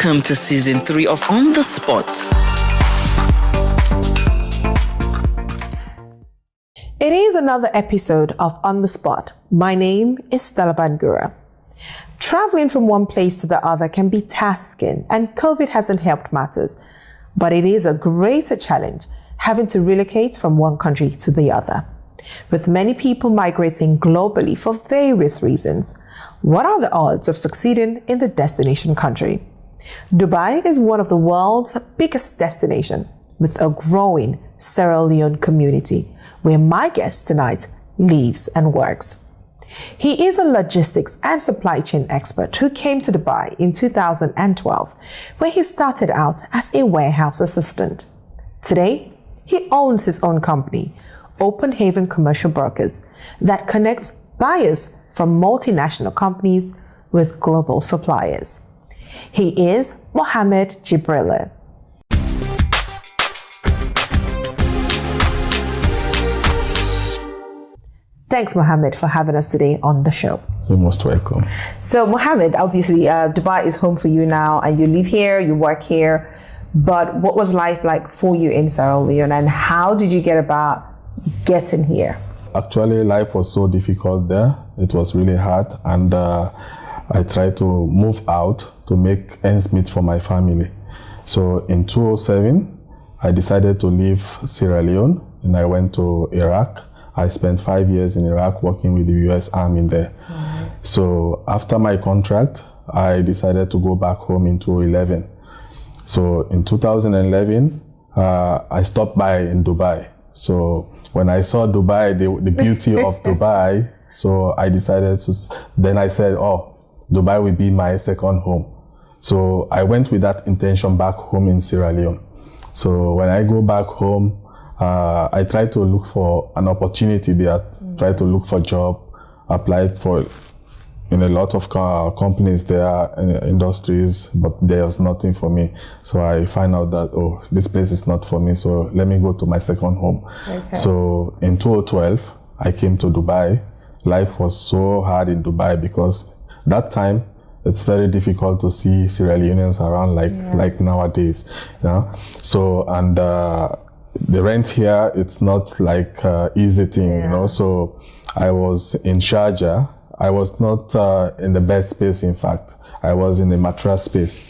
Welcome to Season 3 of On the Spot. It is another episode of On the Spot. My name is Stella. Traveling from one place to the other can be tasking, and COVID hasn't helped matters. But it is a greater challenge having to relocate from one country to the other. With many people migrating globally for various reasons, what are the odds of succeeding in the destination country? Dubai is one of the world's biggest destinations, with a growing Sierra Leone community, where my guest tonight lives and works. He is a logistics and supply chain expert who came to Dubai in 2012, where he started out as a warehouse assistant. Today, he owns his own company, Open Haven Commercial Brokers, that connects buyers from multinational companies with global suppliers. He is Mohammed Jibrila. Thanks, Mohammed, for having us today on the show. You're most welcome. So, Mohammed, obviously, Dubai is home for you now, and you live here, you work here. But what was life like for you in Sierra Leone, and how did you get about getting here? Actually, life was so difficult there. It was really hard, and I tried to move out to make ends meet for my family. So in 2007, I decided to leave Sierra Leone, and I went to Iraq. I spent 5 years in Iraq working with the US Army there. Mm-hmm. So after my contract, I decided to go back home in 2011. So in 2011, I stopped by in Dubai. So when I saw Dubai, the beauty of Dubai, so I decided to, then I said, oh, Dubai will be my second home. So I went with that intention back home in Sierra Leone. So when I go back home, I try to look for an opportunity there, try to look for a job, applied for in a lot of companies there, industries, but there was nothing for me. So I find out that, oh, this place is not for me, so let me go to my second home. Okay. So in 2012, I came to Dubai. Life was so hard in Dubai because that time, it's very difficult to see Sierra Leoneans around like nowadays. You know? So, and the rent here, it's not like easy thing, you know. So I was in Sharjah. I was not in the bed space, in fact. I was in the mattress space.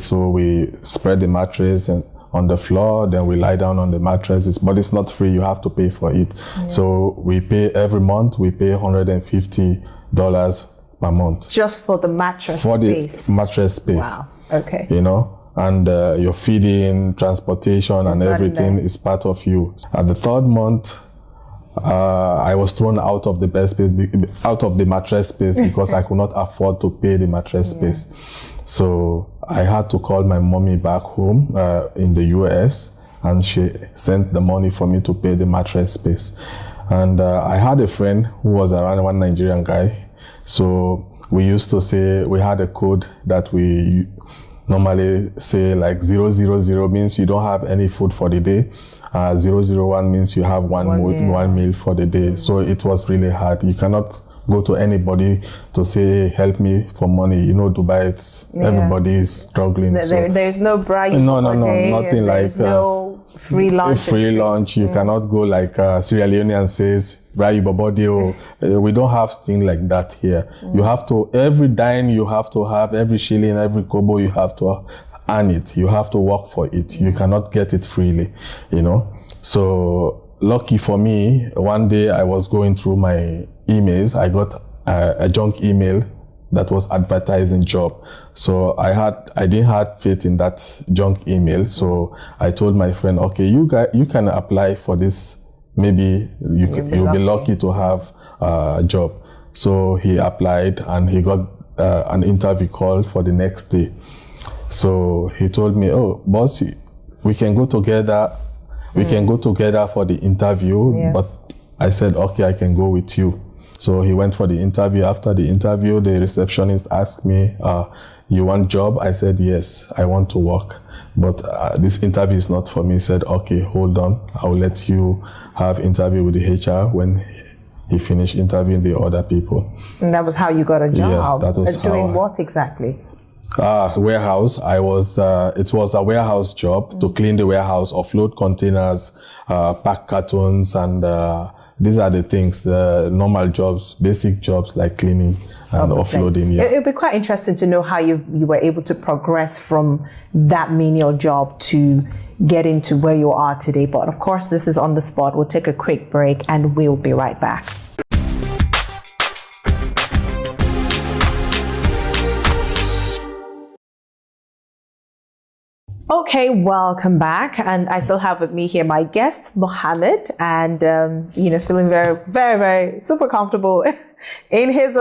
So we spread the mattress and on the floor, then we lie down on the mattresses, but it's not free, you have to pay for it. Yeah. So we pay every month, we pay $150 per month. Just for the mattress space? For the mattress space. Wow, okay. You know? And your feeding, transportation, and everything is part of you. At the third month, I was thrown out of the bed space, out of the mattress space, because I could not afford to pay the mattress space. So I had to call my mommy back home in the US, and she sent the money for me to pay the mattress space. And I had a friend who was around, one Nigerian guy. So we used to say, we had a code that we normally say like 000 means you don't have any food for the day. 001 means you have one meal for the day. So it was really hard. You cannot go to anybody to say, help me for money. You know, Dubai, it's everybody is struggling. There's no bribe. No, nothing like no free lunch. Free lunch. You cannot go like Sierra Leonean says, we don't have things like that here. You have to, every dime you have to have, every shilling, every kobo you have to earn it. You have to work for it. You cannot get it freely, you know. So lucky for me, one day I was going through my emails. I got a junk email that was advertising job. So I didn't have faith in that junk email. So I told my friend, okay, you can apply for this. Maybe you'll be lucky to have a job. So he applied and he got an interview call for the next day. So he told me, oh, boss, we can go together. We can go together for the interview. But I said, okay, I can go with you. So he went for the interview. After the interview, the receptionist asked me, you want job? I said, yes, I want to work. But this interview is not for me. He said, okay, hold on. I'll let you have interview with the HR when he finished interviewing the other people. And that was how you got a job? Yeah, that was doing what exactly? Warehouse. It was a warehouse job to clean the warehouse, offload containers, pack cartons, and these are the things, the normal jobs, basic jobs like cleaning and offloading. Yeah. It'd be quite interesting to know how you were able to progress from that menial job to get into where you are today. But of course, this is On the Spot. We'll take a quick break and we'll be right back. Okay, welcome back. And I still have with me here my guest, Mohammed, and, feeling very, very, very super comfortable in his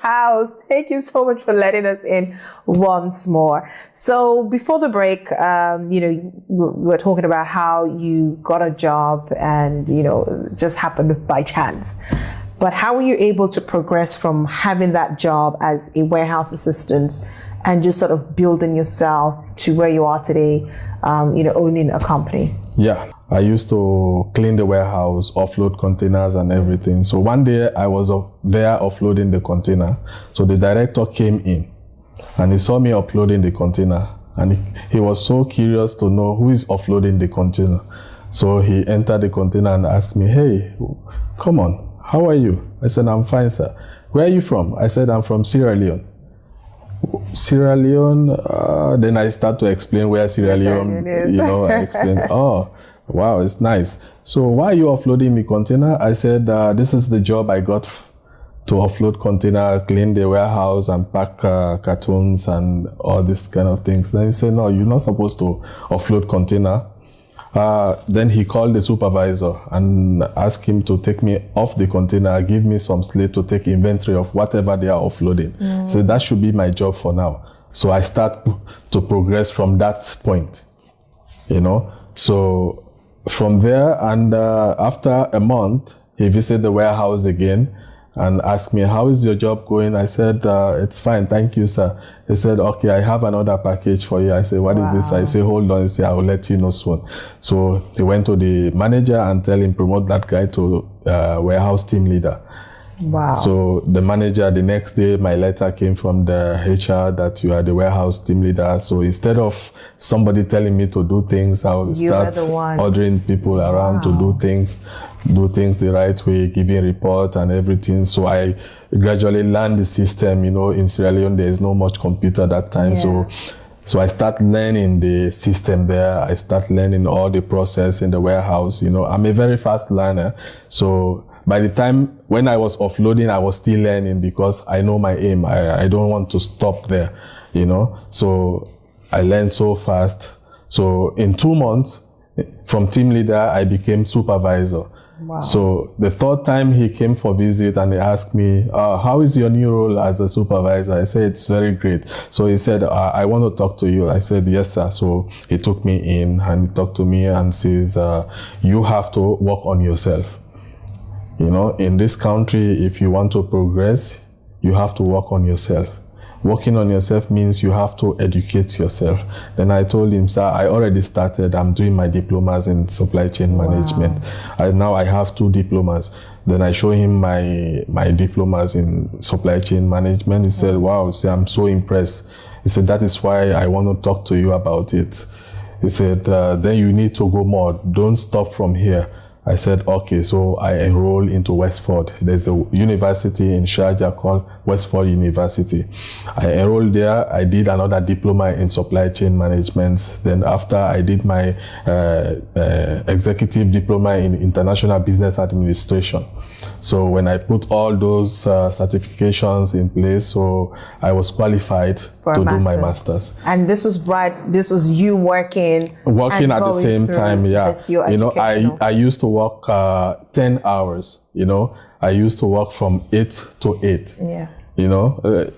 house. Thank you so much for letting us in once more. So before the break, we were talking about how you got a job and, just happened by chance. But how were you able to progress from having that job as a warehouse assistant and just sort of building yourself to where you are today, owning a company? Yeah, I used to clean the warehouse, offload containers and everything. So one day I was there offloading the container. So the director came in and he saw me uploading the container, and he was so curious to know who is offloading the container. So he entered the container and asked me, "Hey, come on, how are you?" I said, "I'm fine, sir." "Where are you from?" I said, "I'm from Sierra Leone." Sierra Leone, then I start to explain where Sierra Leone is. I explained, "Oh, wow, it's nice. So why are you offloading me container?" I said, "This is the job I got to offload container, clean the warehouse and pack cartons and all these kind of things." Then he said, "No, you're not supposed to offload container." Then he called the supervisor and asked him to take me off the container, give me some slate to take inventory of whatever they are offloading. So that should be my job for now. So I start to progress from that point, So from there, and after a month, he visited the warehouse again and asked me, "How is your job going?" I said, "It's fine, thank you, sir." He said, "Okay, I have another package for you." I said, "What is this?" I said, "Hold on." He said, "I will let you know soon." So he went to the manager and tell him, promote that guy to warehouse team leader. Wow. So the manager, the next day, my letter came from the HR that you are the warehouse team leader. So instead of somebody telling me to do things, I will start ordering people around to do things the right way, giving reports and everything. So I gradually learned the system. In Sierra Leone, there is no much computer that time. Yeah. So I start learning the system there. I start learning all the process in the warehouse. I'm a very fast learner. So by the time when I was offloading, I was still learning because I know my aim. I don't want to stop there, So I learned so fast. So in 2 months, from team leader, I became supervisor. Wow. So the third time he came for visit and he asked me, "How is your new role as a supervisor?" I said, "It's very great." So he said, "I want to talk to you." I said, "Yes, sir." So he took me in and he talked to me and says, "You have to work on yourself. In this country, if you want to progress, you have to work on yourself. Working on yourself means you have to educate yourself." Then I told him, "Sir, I already started. I'm doing my diplomas in supply chain management. Now I have 2 diplomas. Then I show him my diplomas in supply chain management. He said, "Wow, see, I'm so impressed." He said, "That is why I want to talk to you about it." He said, "Then you need to go more. Don't stop from here." I said, "Okay." So I enrolled into Westford. There's a university in Sharjah called Westford University. I enrolled there. I did another diploma in supply chain management. Then after I did my executive diploma in international business administration. So when I put all those certifications in place, so I was qualified to do my master's. And this was you working at the same time. Yeah. I used to work 10 hours, I used to work from 8 to 8,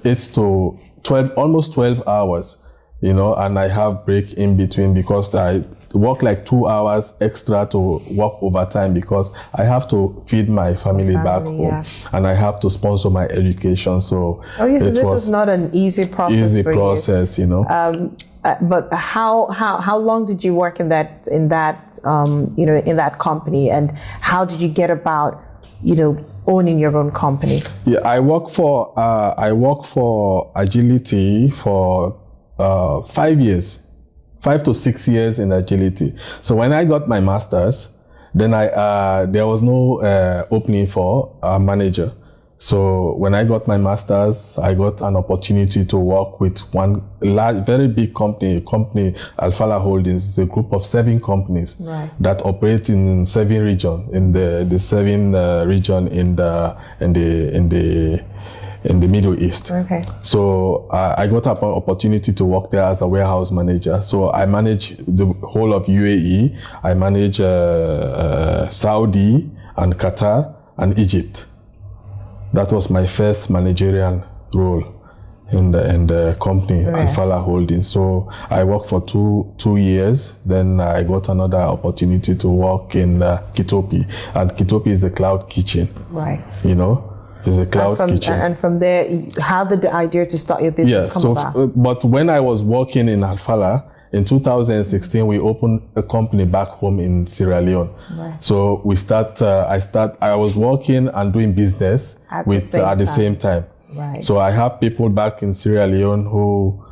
8 to 12, almost 12 hours, and I have break in between because I work like 2 hours extra to work overtime because I have to feed my family back home and I have to sponsor my education. So this was not an easy process. But how long did you work in that company, and how did you get about owning your own company? Yeah, I work for Agility for 5 years, 5 to 6 years in Agility. So when I got my master's, then there was no opening for a manager. So when I got my master's, I got an opportunity to work with one large, very big company, Alfala Holdings. It's a group of 7 companies that operate in 7 regions, in the 7 region in the Middle East. Okay. So I got an opportunity to work there as a warehouse manager. So I manage the whole of UAE. I manage Saudi and Qatar and Egypt. That was my first managerial role in the company, Alfala Holdings. So I worked for two years. Then I got another opportunity to work in Kitopi. And Kitopi is a cloud kitchen. Right. You know, it's a cloud kitchen. And from there, how did the idea to start your business come about? But when I was working in Alfala, in 2016, we opened a company back home in Sierra Leone. Right. So I was working and doing business at the same time. Right. So I have people back in Sierra Leone who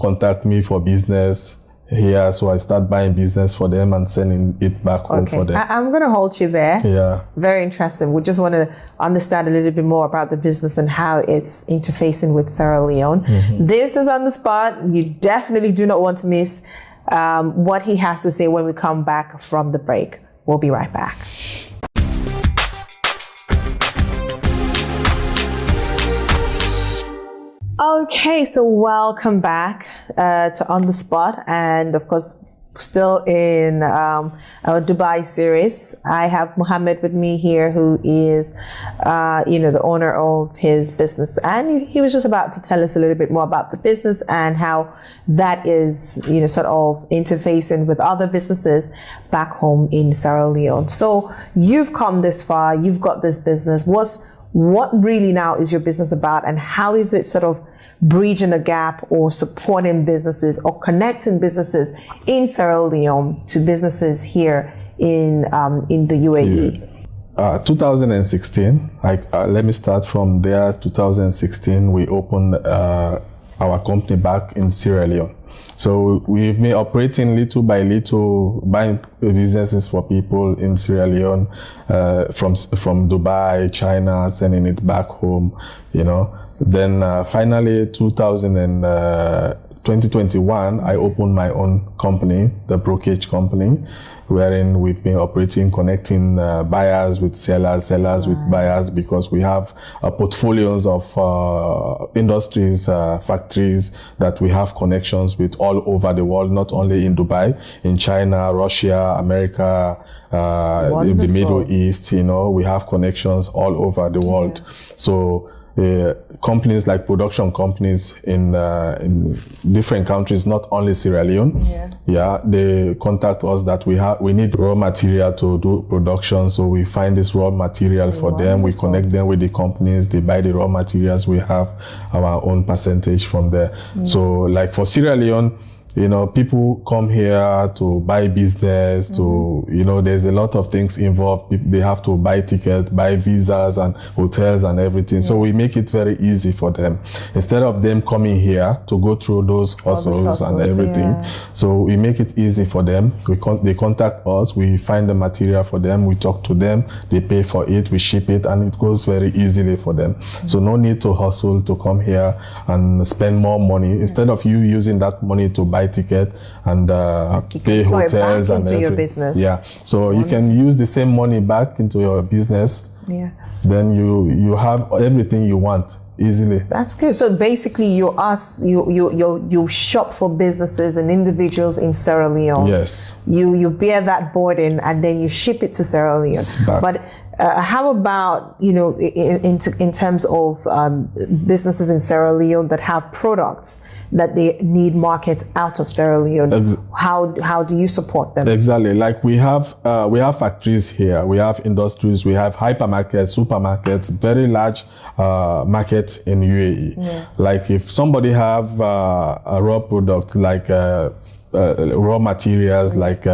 contact me for business here. So I start buying business for them and sending it back home for them. I'm going to hold you there. Yeah. Very interesting. We just want to understand a little bit more about the business and how it's interfacing with Sierra Leone. Mm-hmm. This is On the Spot. You definitely do not want to miss what he has to say when we come back from the break. We'll be right back. Okay, so welcome back to On the Spot, and of course, still in our Dubai series. I have Mohammed with me here, who is, the owner of his business, and he was just about to tell us a little bit more about the business and how that is, sort of interfacing with other businesses back home in Sierra Leone. So you've come this far, you've got this business. What really now is your business about, and how is it sort of bridging a gap or supporting businesses or connecting businesses in Sierra Leone to businesses here in the UAE? 2016, let me start from there. 2016, we opened our company back in Sierra Leone. So we've been operating little by little, buying businesses for people in Sierra Leone, from Dubai, China, sending it back home, Then finally, 2021, I opened my own company, the brokerage company, wherein we've been operating, connecting buyers with sellers, with buyers, because we have portfolios of industries, factories that we have connections with all over the world, not only in Dubai, in China, Russia, America, in the Middle East. We have connections all over the world. So companies like production companies in different countries, not only Sierra Leone. They contact us that we need raw material to do production, so we find this raw material for them. We connect them with the companies, they buy the raw materials, we have our own percentage from there. So like for Sierra Leone, people come here to buy business, there's a lot of things involved. They have to buy tickets, buy visas and hotels and everything. So we make it very easy for them. Instead of them coming here to go through those hustles and everything. So we make it easy for them. They contact us, we find the material for them, we talk to them, they pay for it, we ship it, and it goes very easily for them. So no need to hustle to come here and spend more money. Instead of you using that money to buy ticket and pay hotels and everything. Your business. So you can use the same money back into your business. Then you have everything you want easily. That's good. So basically, you shop for businesses and individuals in Sierra Leone. Yes. You bear that burden and then you ship it to Sierra Leone. But how about in terms of businesses in Sierra Leone that have products that they need markets out of Sierra Leone? How do you support them? Exactly. Like we have factories here, we have industries, we have hypermarkets, supermarkets, very large markets in UAE. Like if somebody have a raw product like raw materials like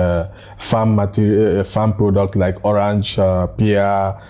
farm product like orange, pear,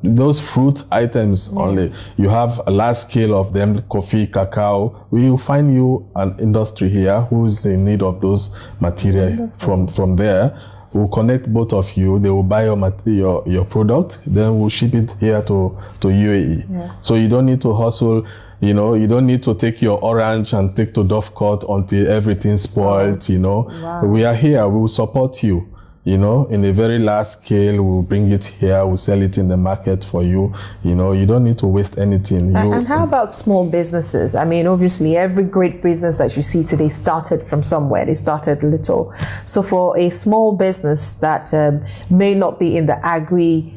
those fruit items only. You have a large scale of them, coffee, cacao. We will find you an industry here who's in need of those material. From there. We'll connect both of you. They will buy your product. Then we'll ship it here to UAE. Yeah. So you don't need to hustle. You know, you don't need to take your orange and take to Dovecourt until everything's spoiled. You know, wow. We are here. We will support you. You know, in a very large scale, we'll bring it here, we'll sell it in the market for you. You know, you don't need to waste anything. And how about small businesses? I mean, obviously, every great business that you see today started from somewhere. They started little. So for a small business that may not be in the agri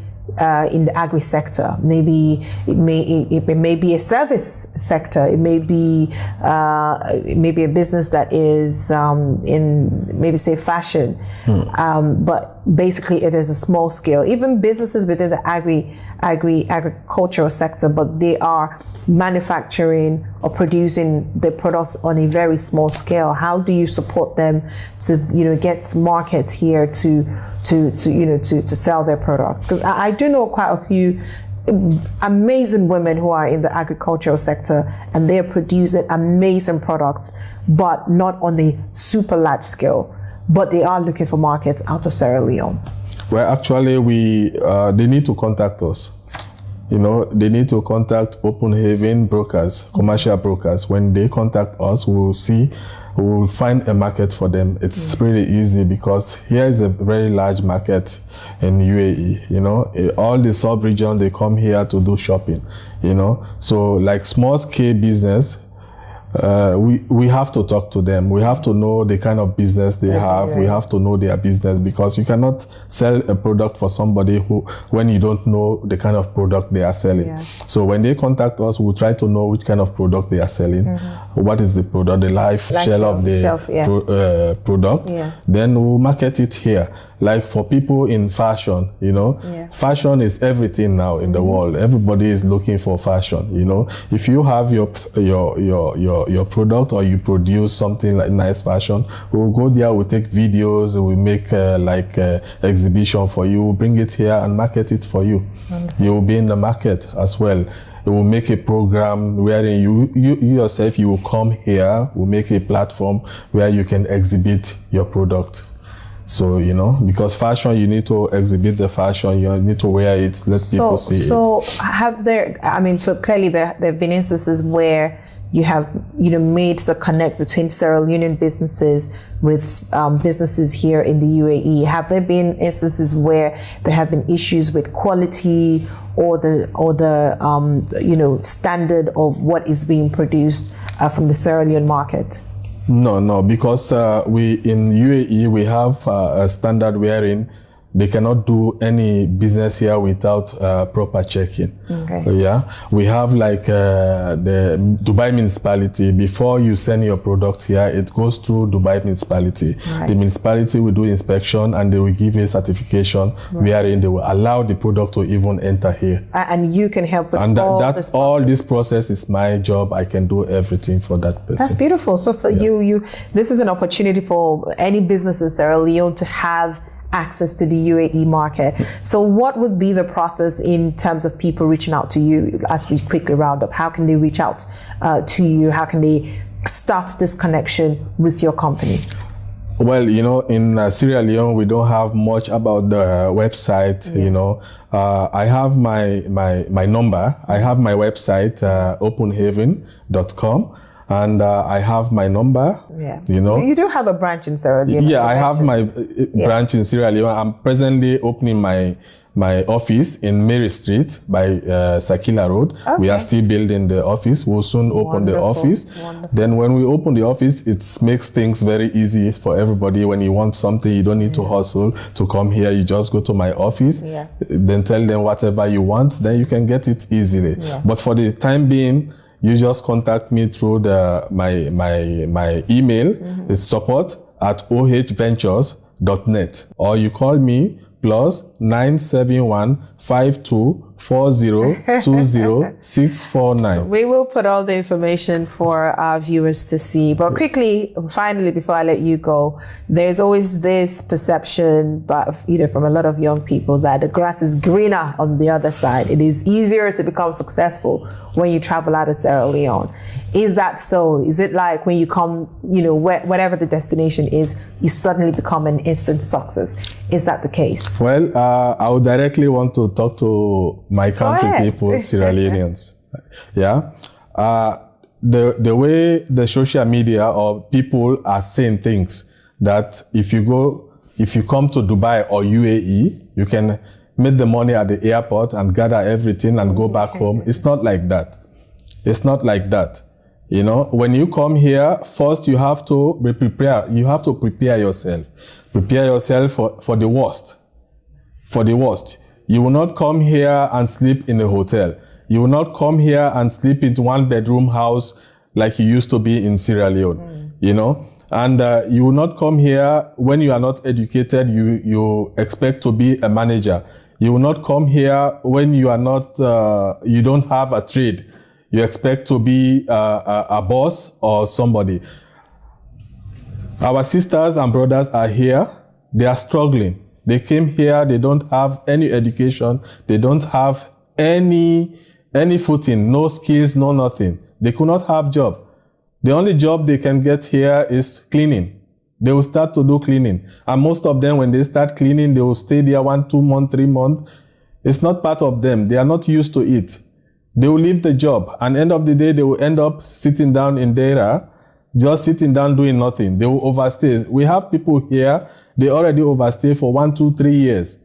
sector, maybe it may be a service sector. It may be a business that is in maybe say fashion, but basically it is a small scale. Even businesses within the agricultural sector, but they are manufacturing or producing their products on a very small scale. How do you support them to get markets here to sell their products? Because I do know quite a few amazing women who are in the agricultural sector, and they're producing amazing products, but not on a super large scale. But they are looking for markets out of Sierra Leone. Well, actually, they need to contact us. You know, they need to contact Open Haven brokers, commercial brokers. When they contact us, we will find a market for them. It's really easy because here is a very large market in UAE. You know, all the sub-region, they come here to do shopping. You know, so like small scale business, we have to talk to them. We have to know the kind of business they have. We have to know their business, because you cannot sell a product for somebody when you don't know the kind of product they are selling. Yeah. So when they contact us, we'll try to know which kind of product they are selling. What is the product, the life shelf of the product. Yeah. Then we'll market it here. Like for people in fashion, you know, fashion is everything now in the world. Everybody is looking for fashion. You know, if you have your product, or you produce something like nice fashion, we'll go there, we'll take videos, we'll make exhibition for you, we'll bring it here and market it for you. Wonderful. You will be in the market as well. We will make a program wherein you yourself, you will come here, we'll make a platform where you can exhibit your product. So, you know, because fashion, you need to exhibit the fashion, you need to wear it, let people see it. So clearly there have been instances where you have, made the connect between Sierra Leonean businesses with businesses here in the UAE. Have there been instances where there have been issues with quality or the standard of what is being produced from the Sierra Leone market? No, because we in UAE, we have a standard wherein they cannot do any business here without proper checking. Okay. Yeah, we have like the Dubai municipality. Before you send your product here, it goes through Dubai municipality. Right. The municipality will do inspection and they will give a certification wherein they will allow the product to even enter here. And you can help with all this process is my job. I can do everything for that person. That's beautiful. So for you, this is an opportunity for any business in Sierra Leone to have access to the UAE market. So what would be the process in terms of people reaching out to you as we quickly round up? How can they reach out to you? How can they start this connection with your company? Well, in Sierra Leone, we don't have much about the website. I have my number. I have my website, openhaven.com. And I have my number. Yeah. You do have a branch in Sierra Leone. Yeah, I have my branch in Sierra Leone. I'm presently opening my office in Mary Street by Sakila Road. Okay. We are still building the office. We'll soon open the office. Wonderful. Then when we open the office, it makes things very easy for everybody. When you want something, you don't need to hustle to come here. You just go to my office, then tell them whatever you want, then you can get it easily. Yeah. But for the time being, you just contact me through my email. It's support@ohventures.net, or you call me +971 52 08040200649. We will put all the information for our viewers to see. But quickly, finally, before I let you go, there's always this perception, but from a lot of young people, that the grass is greener on the other side. It is easier to become successful when you travel out of Sierra Leone. Is that so? Is it like when you come, whatever the destination is, you suddenly become an instant success? Is that the case? Well, I would directly want to talk to my country people, Sierra Leoneans. Yeah. The way the social media or people are saying things, that if you come to Dubai or UAE, you can make the money at the airport and gather everything and go back home. It's not like that. It's not like that. When you come here, first you have to be prepared. You have to prepare yourself. Prepare yourself for the worst. For the worst. You will not come here and sleep in a hotel. You will not come here and sleep into one-bedroom house like you used to be in Sierra Leone, And you will not come here when you are not educated. You expect to be a manager. You will not come here when you are not, you don't have a trade. You expect to be a boss or somebody. Our sisters and brothers are here. They are struggling. They came here. They don't have any education. They don't have any footing, no skills, no nothing. They could not have job. The only job they can get here is cleaning. They will start to do cleaning. And most of them, when they start cleaning, they will stay there 1, 2 months, 3 months. It's not part of them. They are not used to it. They will leave the job. And end of the day, they will end up sitting down in Dera, just sitting down doing nothing. They will overstay. We have people here, they already overstay for 1, 2, 3 years.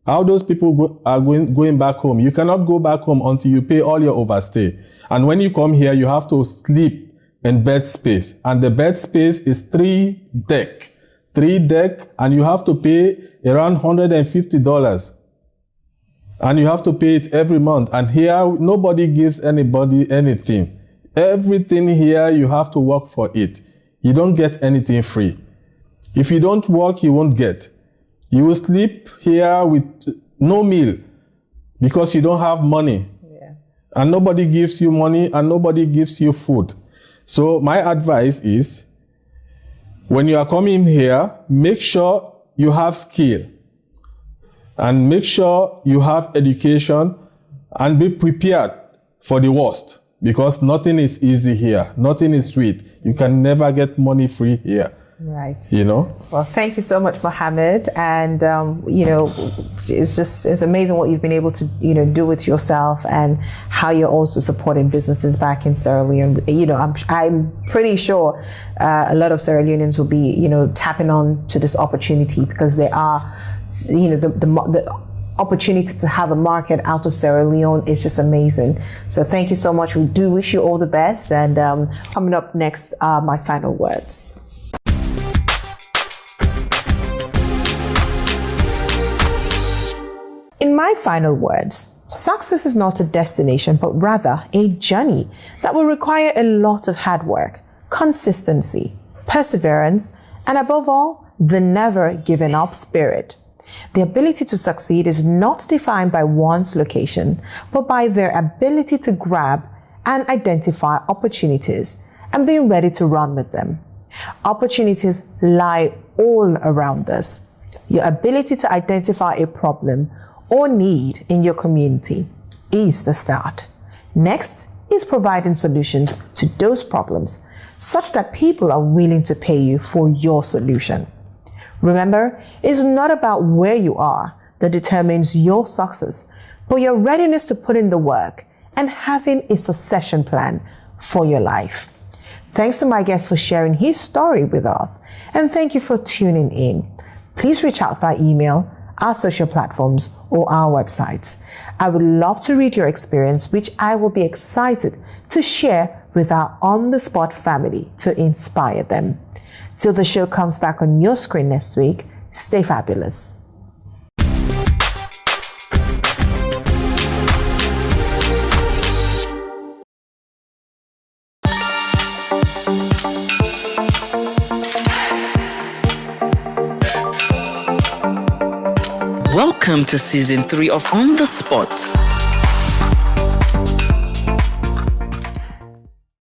How those people are going back home? You cannot go back home until you pay all your overstay. And when you come here, you have to sleep in bed space. And the bed space is 3 deck. 3 deck, and you have to pay around $150. And you have to pay it every month. And here, nobody gives anybody anything. Everything here, you have to work for it. You don't get anything free. If you don't work, you won't get. You will sleep here with no meal because you don't have money. Yeah. And nobody gives you money and nobody gives you food. So my advice is, when you are coming here, make sure you have skill. And make sure you have education and be prepared for the worst, because nothing is easy here. Nothing is sweet. You can never get money free here. Right. Well, thank you so much, Mohammed. And, it's amazing what you've been able to, do with yourself and how you're also supporting businesses back in Sierra Leone. I'm pretty sure a lot of Sierra Leoneans will be, tapping on to this opportunity, because there are, the opportunity to have a market out of Sierra Leone is just amazing. So thank you so much. We do wish you all the best. And coming up next are my final words. In my final words, success is not a destination, but rather a journey that will require a lot of hard work, consistency, perseverance, and above all, the never giving up spirit. The ability to succeed is not defined by one's location, but by their ability to grab and identify opportunities and being ready to run with them. Opportunities lie all around us. Your ability to identify a problem or need in your community is the start. Next is providing solutions to those problems such that people are willing to pay you for your solution. Remember, it's not about where you are that determines your success, but your readiness to put in the work and having a succession plan for your life. Thanks to my guest for sharing his story with us, and thank you for tuning in. Please reach out via email, our social platforms, or our websites. I would love to read your experience, which I will be excited to share with our on-the-spot family to inspire them. Till the show comes back on your screen next week, stay fabulous. Welcome to season 3 of On the Spot.